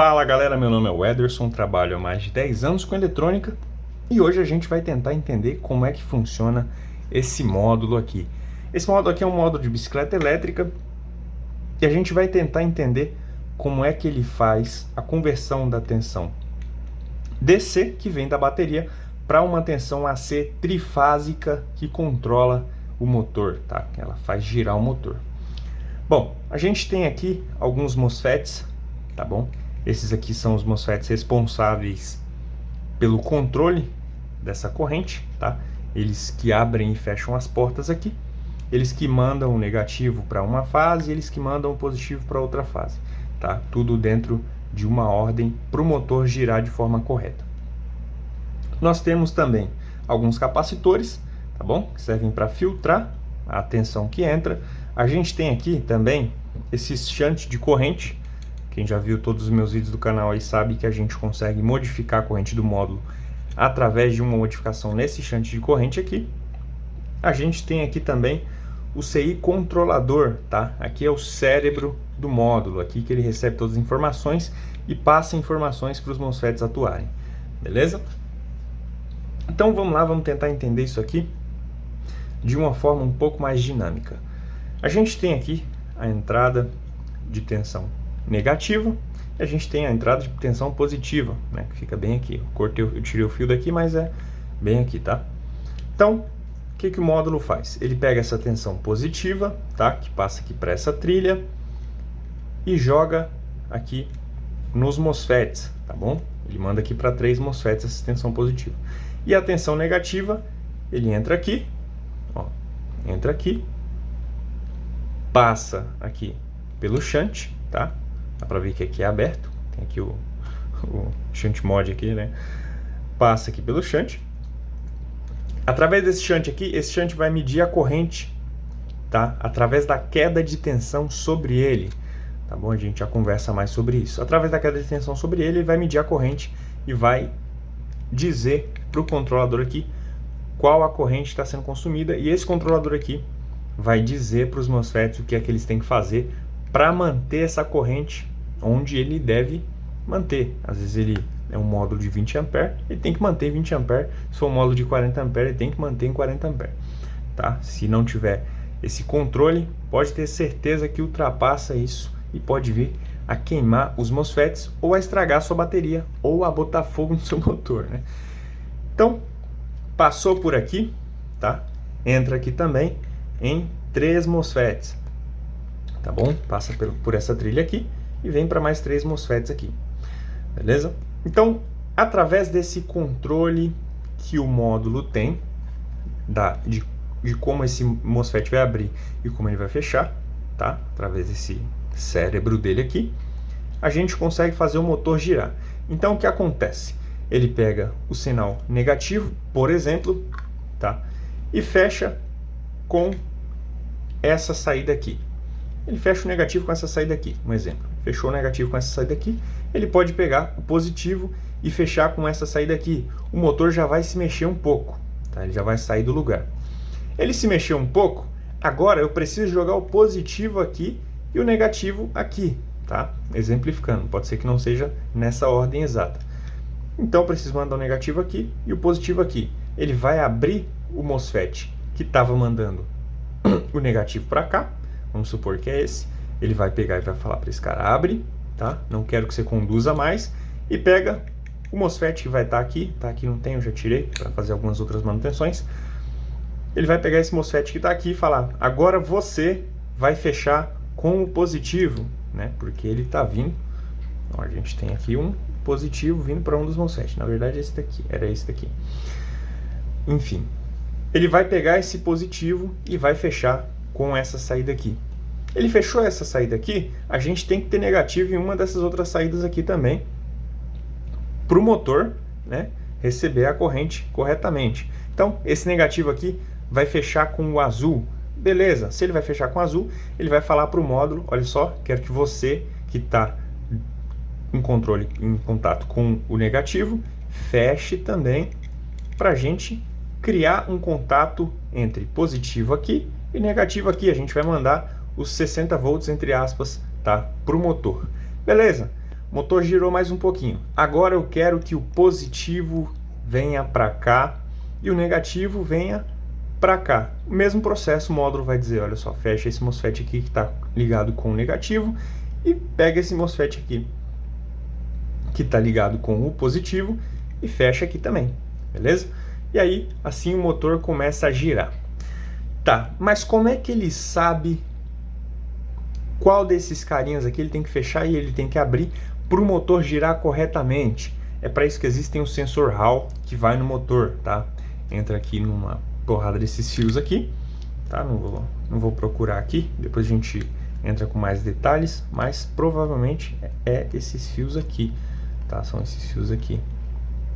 Fala galera, meu nome é o Ederson, trabalho há mais de 10 anos com eletrônica e hoje a gente vai tentar entender como é que funciona esse módulo aqui. Esse módulo aqui é um módulo de bicicleta elétrica e a gente vai tentar entender como é que ele faz a conversão da tensão DC, que vem da bateria, para uma tensão AC trifásica que controla o motor, tá? Ela faz girar o motor. Bom, a gente tem aqui alguns MOSFETs, tá bom? Esses aqui são os MOSFETs responsáveis pelo controle dessa corrente, tá? Eles que abrem e fecham as portas aqui, eles que mandam o negativo para uma fase, eles que mandam o positivo para outra fase, tá? Tudo dentro de uma ordem para o motor girar de forma correta. Nós temos também alguns capacitores, tá bom? Que servem para filtrar a tensão que entra. A gente tem aqui também esses shunt de corrente. Quem já viu todos os meus vídeos do canal aí sabe que a gente consegue modificar a corrente do módulo através de uma modificação nesse shunt de corrente aqui. A gente tem aqui também o CI controlador, tá? Aqui é o cérebro do módulo, aqui que ele recebe todas as informações e passa informações para os MOSFETs atuarem, beleza? Então vamos lá, vamos tentar entender isso aqui de uma forma um pouco mais dinâmica. A gente tem aqui a entrada de tensão negativa e a gente tem a entrada de tensão positiva, né, que fica bem aqui. Eu tirei o fio daqui, mas é bem aqui, tá? Então, o que o módulo faz? Ele pega essa tensão positiva, tá, que passa aqui para essa trilha e joga aqui nos MOSFETs, tá bom? Ele manda aqui para 3 MOSFETs essa tensão positiva. E a tensão negativa, ele entra aqui, ó, entra aqui, passa aqui pelo shunt, tá? Dá para ver que aqui é aberto, tem aqui o shunt mod aqui, né? Passa aqui pelo shunt. Através desse shunt aqui, esse shunt vai medir a corrente, tá? Através da queda de tensão sobre ele, tá bom? A gente já conversa mais sobre isso. Através da queda de tensão sobre ele, ele vai medir a corrente e vai dizer para o controlador aqui qual a corrente está sendo consumida, e esse controlador aqui vai dizer para os MOSFETs o que é que eles têm que fazer para manter essa corrente onde ele deve manter. Às vezes ele é um módulo de 20 A, ele tem que manter 20 A. Se for um módulo de 40 A, ele tem que manter em 40 A, tá? Se não tiver esse controle, pode ter certeza que ultrapassa isso e pode vir a queimar os MOSFETs ou a estragar a sua bateria ou a botar fogo no seu motor, né? Então, passou por aqui, tá? Entra aqui também em 3 MOSFETs, tá bom? Passa por essa trilha aqui e vem para mais 3 MOSFETs aqui, beleza? Então, através desse controle que o módulo tem, de como esse MOSFET vai abrir e como ele vai fechar, tá? Através desse cérebro dele aqui, a gente consegue fazer o motor girar. Então, o que acontece? Ele pega o sinal negativo, por exemplo, tá? E fecha com essa saída aqui. Ele fecha o negativo com essa saída aqui, um exemplo. Fechou o negativo com essa saída aqui, ele pode pegar o positivo e fechar com essa saída aqui. O motor já vai se mexer um pouco, tá? Ele já vai sair do lugar. Ele se mexeu um pouco, agora eu preciso jogar o positivo aqui e o negativo aqui, tá? Exemplificando, pode ser que não seja nessa ordem exata. Então eu preciso mandar o negativo aqui e o positivo aqui. Ele vai abrir o MOSFET que estava mandando o negativo para cá, vamos supor que é esse. Ele vai pegar e vai falar para esse cara, abre, tá? Não quero que você conduza mais. E pega o MOSFET que vai estar aqui, tá? Aqui não tem, eu já tirei para fazer algumas outras manutenções. Ele vai pegar esse MOSFET que está aqui e falar, agora você vai fechar com o positivo, né? Porque ele está vindo, ó, a gente tem aqui um positivo vindo para um dos MOSFET. Na verdade esse daqui, era esse daqui. Enfim, ele vai pegar esse positivo e vai fechar com essa saída aqui. Ele fechou essa saída aqui, a gente tem que ter negativo em uma dessas outras saídas aqui também, para o motor, né, receber a corrente corretamente. Então, esse negativo aqui vai fechar com o azul. Beleza, se ele vai fechar com o azul, ele vai falar para o módulo, olha só, quero que você que está em contato com o negativo, feche também para a gente criar um contato entre positivo aqui e negativo aqui. A gente vai mandar os 60 volts, entre aspas, tá, para o motor. Beleza? o motor girou mais um pouquinho. Agora eu quero que o positivo venha para cá e o negativo venha para cá. O mesmo processo, o módulo vai dizer, olha só, fecha esse MOSFET aqui que está ligado com o negativo e pega esse MOSFET aqui que está ligado com o positivo e fecha aqui também, beleza? E aí, assim o motor começa a girar. Tá, mas como é que ele sabe qual desses carinhas aqui ele tem que fechar e ele tem que abrir para o motor girar corretamente? É para isso que existem o sensor Hall que vai no motor, tá? Entra aqui numa porrada desses fios aqui, tá? Não vou procurar aqui, depois a gente entra com mais detalhes, mas provavelmente é esses fios aqui, tá? São esses fios aqui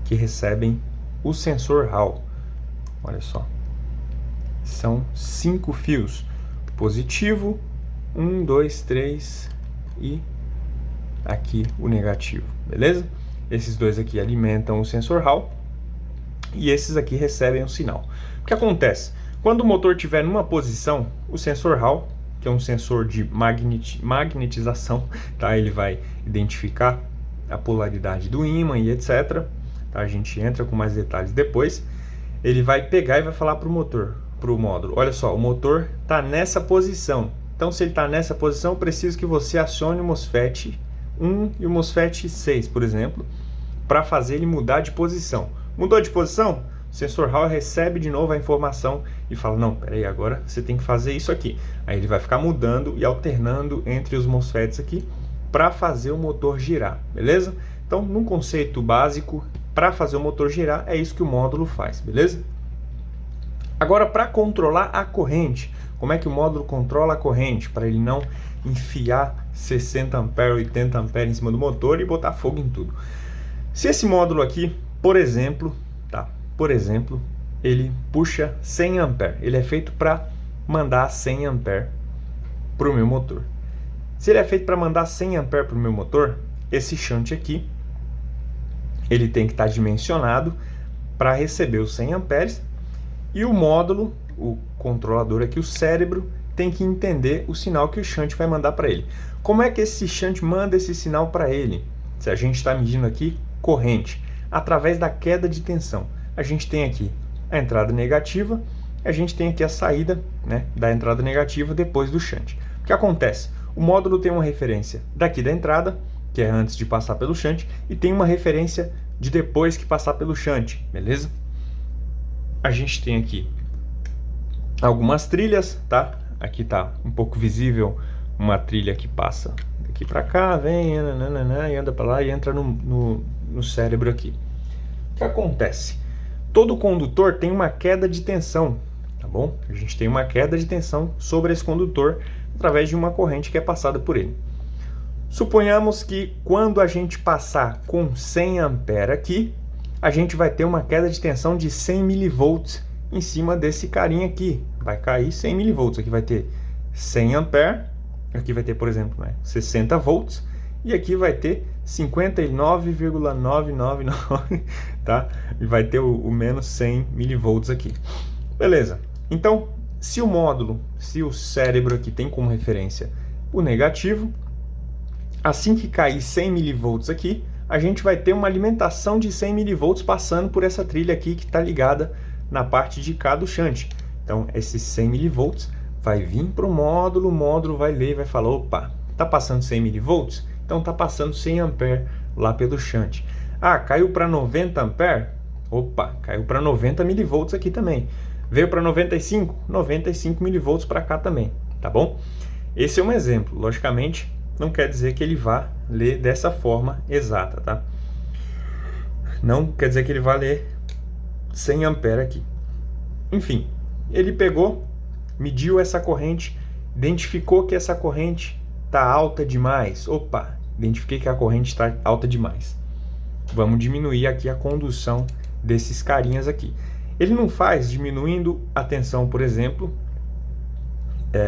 que recebem o sensor Hall. Olha só, são 5 fios, positivo, 1, 2, 3 e aqui o negativo, beleza? Esses dois aqui alimentam o sensor Hall e esses aqui recebem o sinal. O que acontece? Quando o motor estiver numa posição, o sensor Hall, que é um sensor de magnetização, tá? Ele vai identificar a polaridade do ímã e etc. Tá? A gente entra com mais detalhes depois. Ele vai pegar e vai falar para o motor, para o módulo, olha só, o motor está nessa posição. Então, se ele está nessa posição, eu preciso que você acione o MOSFET 1 e o MOSFET 6, por exemplo, para fazer ele mudar de posição. Mudou de posição? O sensor Hall recebe de novo a informação e fala, não, peraí, agora você tem que fazer isso aqui. Aí ele vai ficar mudando e alternando entre os MOSFETs aqui para fazer o motor girar, beleza? Então, num conceito básico, para fazer o motor girar, é isso que o módulo faz, beleza? Agora, para controlar a corrente, como é que o módulo controla a corrente? Para ele não enfiar 60 A, 80 A em cima do motor e botar fogo em tudo. Se esse módulo aqui, por exemplo, ele puxa 100 A, ele é feito para mandar 100 A para o meu motor. Se ele é feito para mandar 100 A para o meu motor, esse shunt aqui, ele tem que estar dimensionado para receber os 100 amperes e o módulo, o controlador aqui, o cérebro, tem que entender o sinal que o shunt vai mandar para ele. Como é que esse shunt manda esse sinal para ele? Se a gente está medindo aqui corrente, através da queda de tensão. A gente tem aqui a entrada negativa, a gente tem aqui a saída, né, da entrada negativa depois do shunt. O que acontece? O módulo tem uma referência daqui da entrada, que é antes de passar pelo shunt, e tem uma referência de depois que passar pelo shunt, beleza? A gente tem aqui algumas trilhas, tá? Aqui tá um pouco visível uma trilha que passa daqui para cá, vem, nananana, e anda para lá e entra no cérebro aqui. O que acontece? Todo condutor tem uma queda de tensão, tá bom? A gente tem uma queda de tensão sobre esse condutor através de uma corrente que é passada por ele. Suponhamos que quando a gente passar com 100 A aqui, a gente vai ter uma queda de tensão de 100 mV em cima desse carinha aqui. Vai cair 100 mV, aqui vai ter 100 A, aqui vai ter, por exemplo, né, 60 volts, e aqui vai ter 59,999, tá? E vai ter o menos 100 mV aqui. Beleza. Então, se o módulo, se o cérebro aqui tem como referência o negativo, assim que cair 100 mV aqui, a gente vai ter uma alimentação de 100 mV passando por essa trilha aqui que está ligada na parte de cá do shunt. Então, esses 100 mV vai vir para o módulo vai ler e vai falar, opa, está passando 100 mV? Então está passando 100 A lá pelo shunt. Ah, caiu para 90 A? Opa, caiu para 90 mV aqui também. Veio para 95 mV para cá também, tá bom? Esse é um exemplo, logicamente, não quer dizer que ele vá ler dessa forma exata, tá? Não quer dizer que ele vá ler 100 A aqui. Enfim, ele pegou, mediu essa corrente, identificou que essa corrente está alta demais. Opa, identifiquei que a corrente está alta demais. Vamos diminuir aqui a condução desses carinhas aqui. Ele não faz diminuindo a tensão, por exemplo,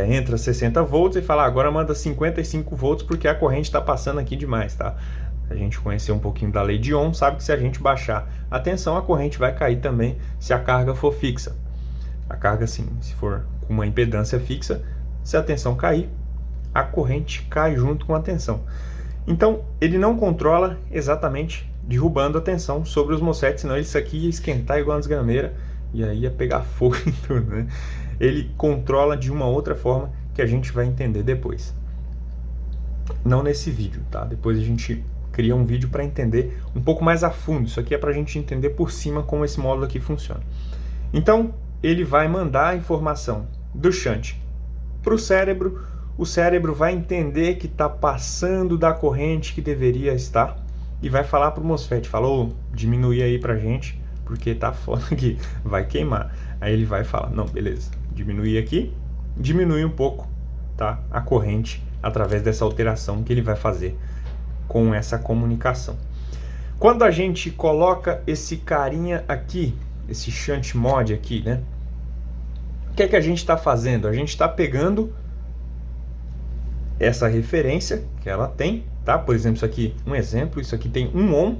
entra 60 volts e fala, agora manda 55 volts porque a corrente está passando aqui demais, tá? A gente conhecer um pouquinho da lei de Ohm, sabe que se a gente baixar a tensão, a corrente vai cair também se a carga for fixa. A carga, sim, se for com uma impedância fixa, se a tensão cair, a corrente cai junto com a tensão. Então, ele não controla exatamente derrubando a tensão sobre os MOSFETs, senão isso aqui ia esquentar igual uma desgrameira e aí ia pegar fogo em tudo, né? Ele controla de uma outra forma que a gente vai entender depois. Não nesse vídeo, tá? Depois a gente cria um vídeo para entender um pouco mais a fundo. Isso aqui é para a gente entender por cima como esse módulo aqui funciona. Então, ele vai mandar a informação do shunt para o cérebro vai entender que está passando da corrente que deveria estar e vai falar para o MOSFET, falou, diminui aí para gente, porque tá foda aqui, vai queimar. Aí ele vai falar, não, beleza, diminui aqui, diminui um pouco, tá, a corrente através dessa alteração que ele vai fazer com essa comunicação. Quando a gente coloca esse carinha aqui, esse shunt mod aqui, né, o que é que a gente está fazendo? A gente está pegando essa referência que ela tem, tá? Por exemplo, isso aqui, um exemplo, isso aqui tem 1 ohm.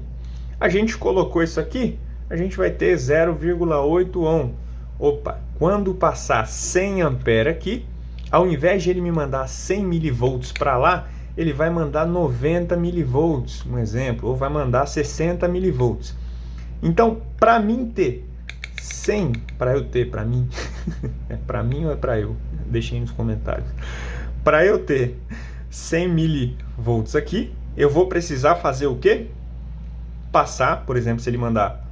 A gente colocou isso aqui, a gente vai ter 0,8 ohm. Opa, quando passar 100 ampere aqui, ao invés de ele me mandar 100 milivolts para lá, ele vai mandar 90 milivolts, um exemplo, ou vai mandar 60 milivolts. Então, para mim ter 100, para mim, é para mim ou é para eu? Deixem aí nos comentários. Para eu ter 100 milivolts aqui, eu vou precisar fazer o quê? Passar, por exemplo, se ele mandar,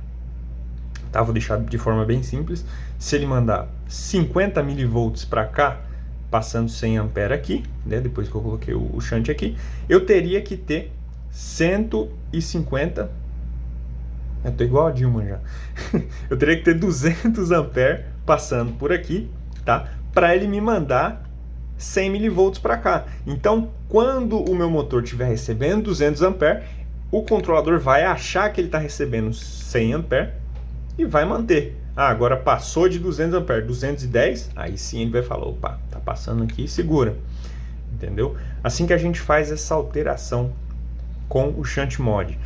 tá, vou deixar de forma bem simples, se ele mandar 50 milivolts para cá, passando 100 ampere aqui, né, depois que eu coloquei o shunt aqui, eu teria que ter 150, eu tô igual a Dilma já, eu teria que ter 200 ampere passando por aqui, tá, para ele me mandar 100 milivolts para cá. Então, quando o meu motor estiver recebendo 200 ampere, o controlador vai achar que ele está recebendo 100 ampere e vai manter. Ah, agora passou de 200 ampere, 210, aí sim ele vai falar, opa, tá passando aqui, segura. Entendeu? Assim que a gente faz essa alteração com o shunt mod.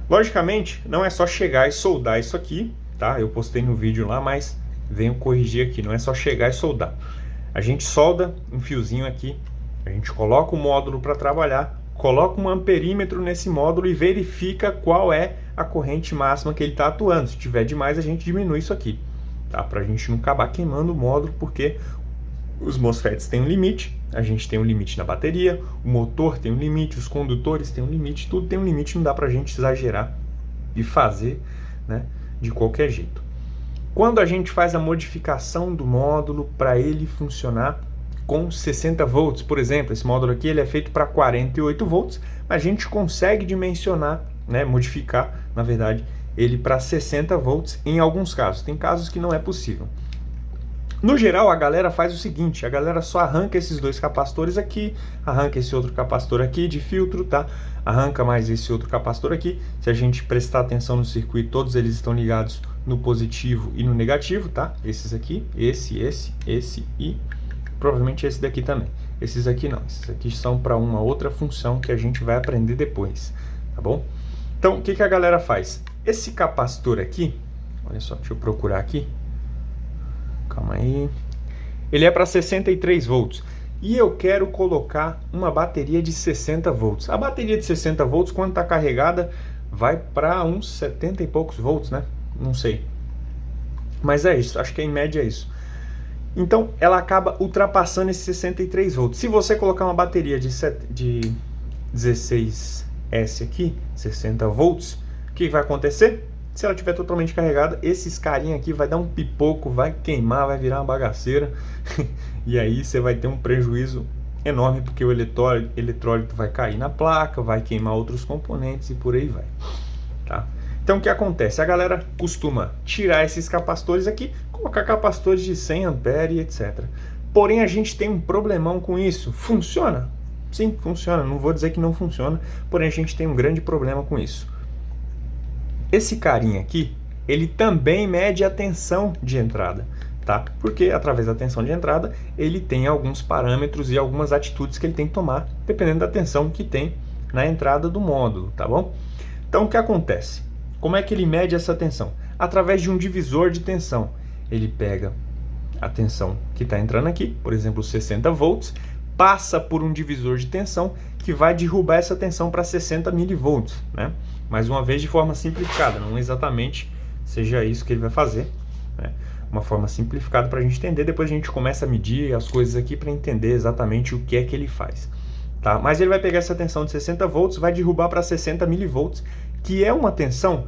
Logicamente, não é só chegar e soldar isso aqui, tá? Eu postei no vídeo lá, mas venho corrigir aqui, não é só chegar e soldar. A gente solda um fiozinho aqui, a gente coloca o módulo para trabalhar, coloca um amperímetro nesse módulo e verifica qual é a corrente máxima que ele está atuando. Se tiver demais, a gente diminui isso aqui, tá? Para a gente não acabar queimando o módulo, porque os MOSFETs têm um limite, a gente tem um limite na bateria, o motor tem um limite, os condutores têm um limite, tudo tem um limite, não dá para a gente exagerar e fazer, né, de qualquer jeito. Quando a gente faz a modificação do módulo para ele funcionar com 60 volts, por exemplo, esse módulo aqui ele é feito para 48 volts, mas a gente consegue dimensionar, né, modificar, na verdade, ele para 60 volts em alguns casos. Tem casos que não é possível. No geral, a galera faz o seguinte, a galera só arranca esses dois capacitores aqui, arranca esse outro capacitor aqui de filtro, tá? Arranca mais esse outro capacitor aqui. Se a gente prestar atenção no circuito, todos eles estão ligados no positivo e no negativo, tá? Esses aqui, esse e provavelmente esse daqui também. Esses aqui não, esses aqui são para uma outra função que a gente vai aprender depois, tá bom? Então, o que que a galera faz? Esse capacitor aqui, olha só, deixa eu procurar aqui. Calma aí. Ele é para 63 volts. E eu quero colocar uma bateria de 60 volts. A bateria de 60 volts, quando está carregada, vai para uns 70 e poucos volts, né? Não sei. Mas é isso, acho que em média é isso. Então, ela acaba ultrapassando esses 63 volts. Se você colocar uma bateria de 16S aqui, 60 volts, o que vai acontecer? Se ela estiver totalmente carregada, esses carinha aqui vai dar um pipoco, vai queimar, vai virar uma bagaceira. E aí você vai ter um prejuízo enorme, porque o eletrólito vai cair na placa, vai queimar outros componentes e por aí vai. Tá? Então o que acontece? A galera costuma tirar esses capacitores aqui, colocar capacitores de 100 ampere e etc. Porém a gente tem um problemão com isso. Funciona? Sim, funciona. Não vou dizer que não funciona, porém a gente tem um grande problema com isso. Esse carinha aqui, ele também mede a tensão de entrada, tá? Porque através da tensão de entrada, ele tem alguns parâmetros e algumas atitudes que ele tem que tomar, dependendo da tensão que tem na entrada do módulo, tá bom? Então, o que acontece? Como é que ele mede essa tensão? Através de um divisor de tensão. Ele pega a tensão que está entrando aqui, por exemplo, 60 volts, passa por um divisor de tensão que vai derrubar essa tensão para 60 milivolts, né? Mais uma vez de forma simplificada, não exatamente seja isso que ele vai fazer, né? Uma forma simplificada para a gente entender, depois a gente começa a medir as coisas aqui para entender exatamente o que é que ele faz, tá? Mas ele vai pegar essa tensão de 60 volts, vai derrubar para 60 milivolts, que é uma tensão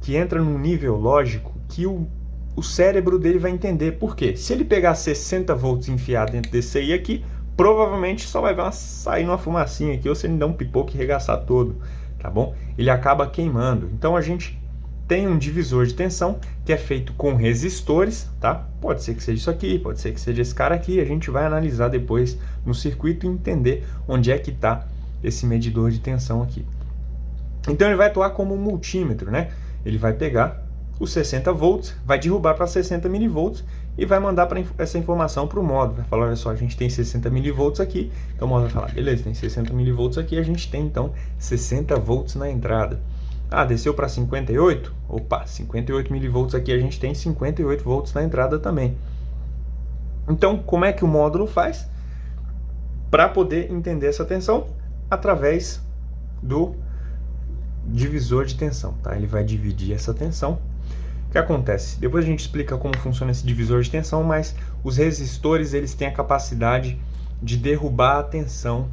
que entra num nível lógico que o cérebro dele vai entender. Por quê? Se ele pegar 60 volts e enfiar dentro desse aí aqui, provavelmente só vai sair uma fumacinha aqui, ou se ele der um pipoco e regaçar todo, tá bom? Ele acaba queimando. Então a gente tem um divisor de tensão que é feito com resistores, tá? Pode ser que seja isso aqui, pode ser que seja esse cara aqui. A gente vai analisar depois no circuito e entender onde é que está esse medidor de tensão aqui. Então ele vai atuar como um multímetro, né? Ele vai pegar os 60 volts, vai derrubar para 60 milivolts e vai mandar essa informação para o módulo. Vai falar, olha só, a gente tem 60 milivolts aqui. Então o módulo vai falar, beleza, tem 60 milivolts aqui, a gente tem então 60 volts na entrada. Ah, desceu para 58? Opa, 58 milivolts aqui, a gente tem 58 volts na entrada também. Então, como é que o módulo faz para poder entender essa tensão? Através do divisor de tensão, tá? Ele vai dividir essa tensão. O que acontece? Depois a gente explica como funciona esse divisor de tensão, mas os resistores, eles têm a capacidade de derrubar a tensão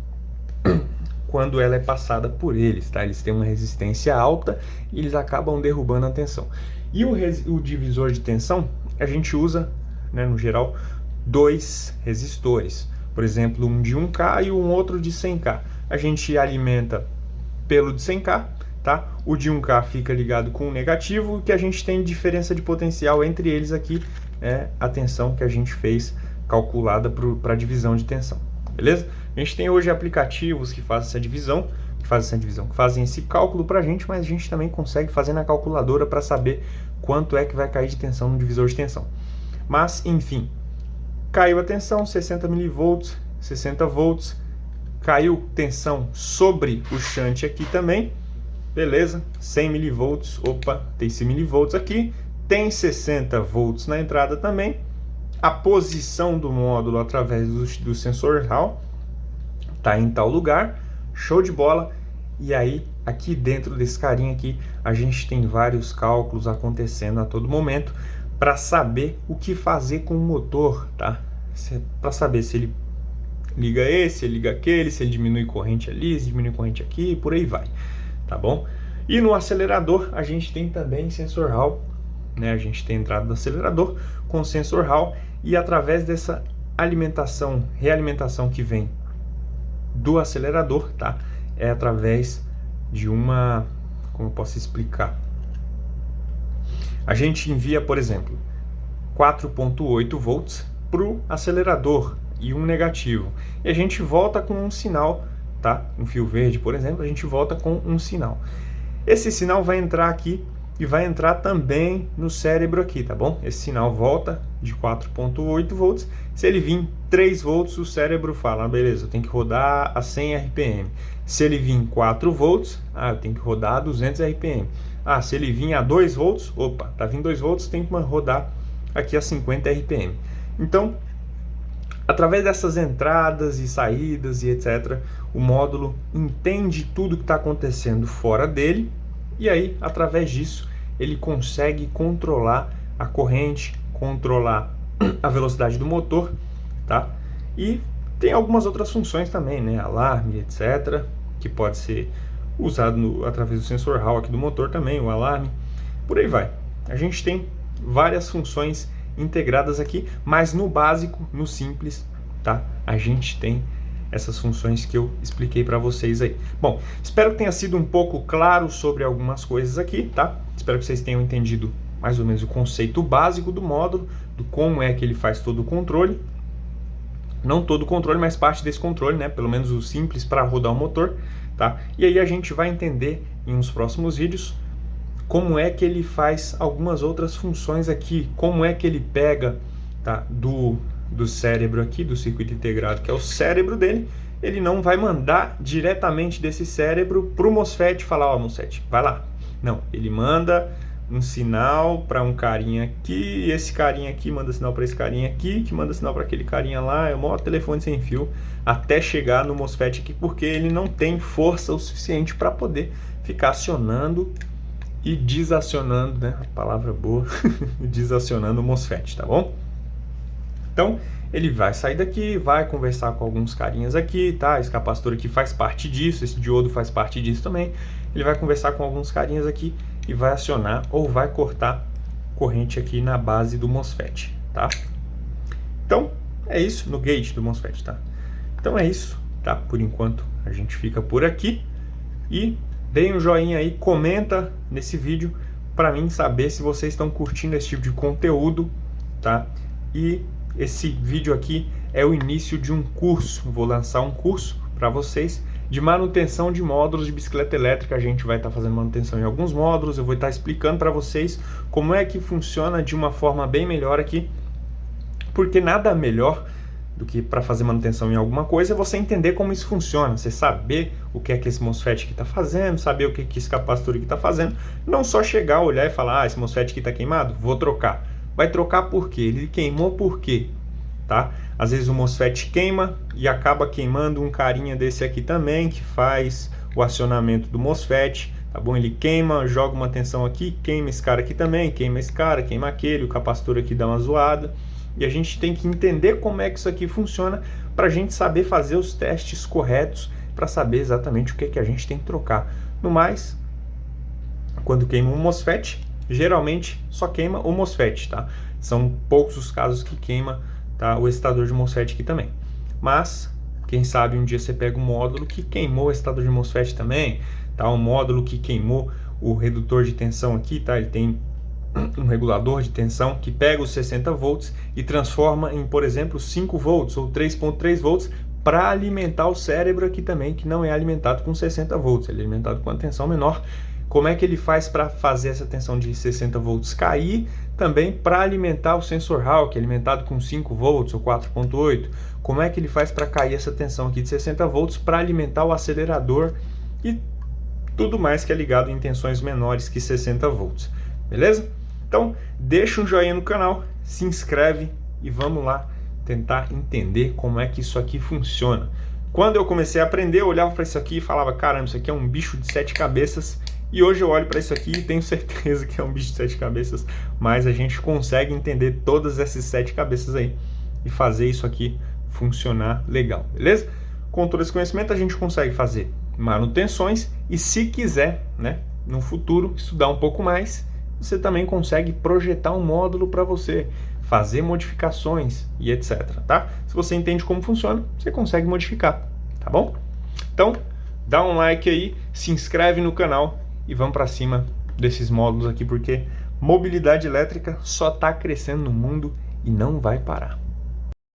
quando ela é passada por eles, tá? Eles têm uma resistência alta e eles acabam derrubando a tensão. E o divisor de tensão, a gente usa, né, no geral, dois resistores. Por exemplo, um de 1K e um outro de 100K. A gente alimenta pelo de 100K, tá? O de 1K fica ligado com o negativo, que a gente tem diferença de potencial entre eles aqui, é a tensão que a gente fez calculada para a divisão de tensão, beleza? A gente tem hoje aplicativos que fazem essa divisão, que fazem esse cálculo para a gente, mas a gente também consegue fazer na calculadora para saber quanto é que vai cair de tensão no divisor de tensão. Mas, enfim, caiu a tensão, 60 milivolts, 60 volts, caiu tensão sobre o shunt aqui também, beleza, 100 milivolts, opa, tem 100 milivolts aqui, tem 60 volts na entrada também, a posição do módulo através do sensor Hall está em tal lugar, show de bola. E aí, aqui dentro desse carinha aqui, a gente tem vários cálculos acontecendo a todo momento para saber o que fazer com o motor, tá? Para saber se ele liga esse, se ele liga aquele, se ele diminui corrente ali, se diminui corrente aqui, e por aí vai, tá bom? E no acelerador, a gente tem também sensor Hall, né? A gente tem entrada do acelerador com sensor Hall, e através dessa realimentação que vem do acelerador, tá? É através de uma... como eu posso explicar? A gente envia, por exemplo, 4.8 volts para o acelerador e um negativo. E a gente volta com um sinal, tá? Um fio verde, por exemplo, a gente volta com um sinal. Esse sinal vai entrar aqui e vai entrar também no cérebro aqui, tá bom? Esse sinal volta de 4.8 volts. Se ele vir 3 volts, o cérebro fala, beleza, eu tenho que rodar a 100 RPM. Se ele vir 4 volts, eu tenho que rodar a 200 RPM. Se ele vir a 2 volts, opa, tá vindo 2 volts, tem que rodar aqui a 50 RPM. Então, através dessas entradas e saídas e etc., o módulo entende tudo que está acontecendo fora dele, e aí, através disso, ele consegue controlar a corrente, controlar a velocidade do motor, tá? E tem algumas outras funções também, né? Alarme, etc., que pode ser usado através do sensor Hall aqui do motor também, o alarme, por aí vai. A gente tem várias funções integradas aqui, mas no básico, no simples, tá? A gente tem essas funções que eu expliquei para vocês aí. Bom, espero que tenha sido um pouco claro sobre algumas coisas aqui, tá? Espero que vocês tenham entendido mais ou menos o conceito básico do módulo, do como é que ele faz todo o controle. Não todo o controle, mas parte desse controle, né? Pelo menos o simples para rodar o motor, tá? E aí a gente vai entender em uns próximos vídeos como é que ele faz algumas outras funções aqui, como é que ele pega, tá, do cérebro aqui, do circuito integrado, que é o cérebro dele, ele não vai mandar diretamente desse cérebro para o MOSFET falar, ó, MOSFET, vai lá. Não, ele manda um sinal para um carinha aqui, e esse carinha aqui manda sinal para esse carinha aqui, que manda sinal para aquele carinha lá, é o maior telefone sem fio, até chegar no MOSFET aqui, porque ele não tem força o suficiente para poder ficar acionando e desacionando, né? A palavra boa, desacionando o MOSFET, tá bom? Então, ele vai sair daqui, vai conversar com alguns carinhas aqui, tá? Esse capacitor aqui faz parte disso, esse diodo faz parte disso também. Ele vai conversar com alguns carinhas aqui e vai acionar ou vai cortar corrente aqui na base do MOSFET, tá? Então, é isso no gate do MOSFET, tá? Então é isso, tá? Por enquanto, a gente fica por aqui. E deem um joinha aí, comenta nesse vídeo para mim saber se vocês estão curtindo esse tipo de conteúdo, tá? E esse vídeo aqui é o início de um curso. Vou lançar um curso para vocês de manutenção de módulos de bicicleta elétrica. A gente vai estar fazendo manutenção em alguns módulos. Eu vou estar explicando para vocês como é que funciona de uma forma bem melhor aqui, porque nada melhor do que para fazer manutenção em alguma coisa é você entender como isso funciona, você saber o que é que esse MOSFET aqui está fazendo, saber o que é que esse capacitor aqui está fazendo, não só chegar, olhar e falar, ah, esse MOSFET aqui está queimado, vou trocar. Vai trocar por quê? Ele queimou por quê? Tá? Às vezes o MOSFET queima e acaba queimando um carinha desse aqui também, que faz o acionamento do MOSFET, tá bom? Ele queima, joga uma tensão aqui, queima esse cara aqui também, queima esse cara, queima aquele, o capacitor aqui dá uma zoada. E a gente tem que entender como é que isso aqui funciona para a gente saber fazer os testes corretos, para saber exatamente o que é que a gente tem que trocar. No mais, quando queima um MOSFET, geralmente só queima o MOSFET, tá? São poucos os casos que queima, tá, o excitador de MOSFET aqui também. Mas, quem sabe um dia você pega um módulo que queimou o excitador de MOSFET também, tá? Um módulo que queimou o redutor de tensão aqui, tá? Ele tem um regulador de tensão que pega os 60 volts e transforma em, por exemplo, 5 volts ou 3.3 volts para alimentar o cérebro aqui também, que não é alimentado com 60 volts, ele é alimentado com uma tensão menor. Como é que ele faz para fazer essa tensão de 60 volts cair? Também para alimentar o sensor Hall, que é alimentado com 5 volts ou 4.8. Como é que ele faz para cair essa tensão aqui de 60 volts para alimentar o acelerador e tudo mais que é ligado em tensões menores que 60 volts. Beleza? Então, deixa um joinha no canal, se inscreve e vamos lá tentar entender como é que isso aqui funciona. Quando eu comecei a aprender, eu olhava para isso aqui e falava, caramba, isso aqui é um bicho de 7 cabeças. E hoje eu olho para isso aqui e tenho certeza que é um bicho de 7 cabeças, mas a gente consegue entender todas essas 7 cabeças aí e fazer isso aqui funcionar legal, beleza? Com todo esse conhecimento a gente consegue fazer manutenções e, se quiser, né, no futuro estudar um pouco mais, você também consegue projetar um módulo para você, fazer modificações e etc, tá? Se você entende como funciona, você consegue modificar, tá bom? Então, dá um like aí, se inscreve no canal e vamos para cima desses módulos aqui, porque mobilidade elétrica só está crescendo no mundo e não vai parar.